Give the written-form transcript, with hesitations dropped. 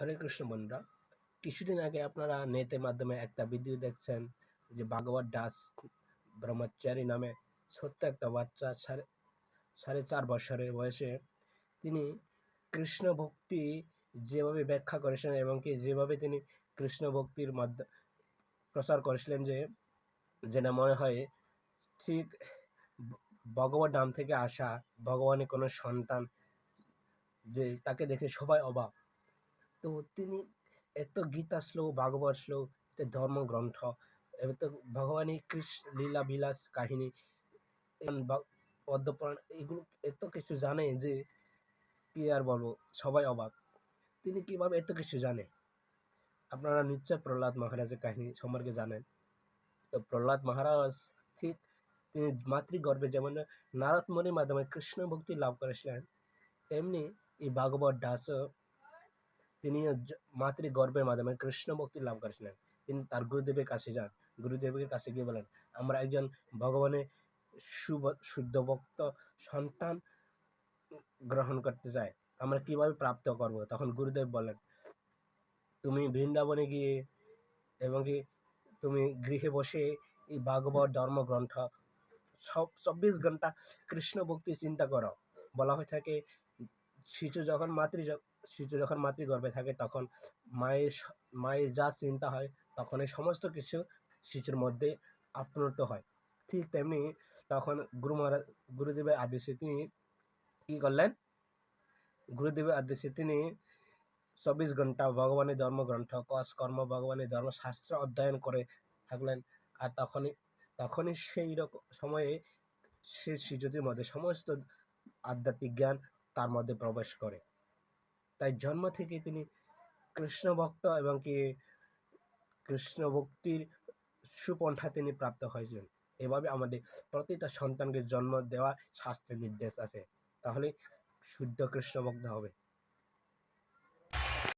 হরে কৃষ্ণ বন্ধুরা, কিছুদিন আগে আপনারা নেটের মাধ্যমে একটা ভিডিও দেখছেন যে ভাগবত দাস ব্রহ্মচারী নামে ছোট্ট একটা বাচ্চা সাড়ে 4 বছরের বয়সে তিনি কৃষ্ণ ভক্তি যেভাবে ব্যাখ্যা করেছেন এবং কি যেভাবে তিনি কৃষ্ণ ভক্তির মাধ্যমে প্রচার করেছিলেন যে যেটা মনে হয় ঠিক ভগবত নাম থেকে আসা ভগবানের কোনো সন্তান, যে তাকে দেখে সবাই অবাক। তো তিনি এত গীতা শ্লোক, ভাগবত শ্লোক, ধর্মগ্রন্থ এবং তো ভগবানের কৃষ্ণ লীলা বিলাস কাহিনী, পদ্মপুরাণ, এগুলো এত কিছু জানে যে কি আর বলবো, সবাই অবাক। তিনি কিভাবে এত কিছু জানে? আপনারা নিশ্চয় প্রহ্লাদ মহারাজের কাহিনী সম্পর্কে জানেন। তো প্রহ্লাদ মহারাজ ঠিক তিনি মাতৃগর্ভে যেমন নারদ মুনির মাধ্যমে কৃষ্ণ ভক্তি লাভ করেছিলেন, তেমনি এই ভাগবত দাসও তিনি মাতৃগর্ভের মাধ্যমে কৃষ্ণ ভক্তি লাভ করেছিলেন। তিনি তার গুরুদেবের কাছে যান, গুরুদেবের কাছে গিয়ে বলেন, আমরা একজন ভগবানের শুদ্ধ ভক্ত সন্তান গ্রহণ করতে চাই, আমরা কিভাবে প্রাপ্ত করব? তখন গুরুদেব বলেন, তুমি বৃন্দাবনে গিয়ে এবং কি তুমি গৃহে বসে এই ভাগবত ধর্মগ্রন্থ সব 24 ঘন্টা কৃষ্ণ ভক্তি চিন্তা করো। বলা হয়ে থাকে, শিশু যখন মাতৃগর্ভে থাকে তখন মায়ের যা চিন্তা হয় তখন এই সমস্ত কিছু শিশুর মধ্যে আপ্লুত হয়। ঠিক তেমনি তখন গুরুদেবের আদেশে তিনি কি করলেন? গুরুদেবের আদেশে তিনি 24 ঘন্টা ভগবানের ধর্মগ্রন্থ কর্ম ভগবানের ধর্মশাস্ত্র অধ্যয়ন করে থাকলেন। আর তখনই সেই রকম সময়ে সে শিশুটির মধ্যে সমস্ত আধ্যাত্মিক জ্ঞান তার মধ্যে প্রবেশ করে। তাই জন্ম থেকে তিনি কৃষ্ণ ভক্ত এবং কি কৃষ্ণ ভক্তির সুপন্থা তিনি প্রাপ্ত হয়েছেন। এভাবে আমাদের প্রতিটা সন্তানকে জন্ম দেওয়া শাস্ত্রের নির্দেশ আছে, তাহলে শুদ্ধ কৃষ্ণ ভক্ত হবে।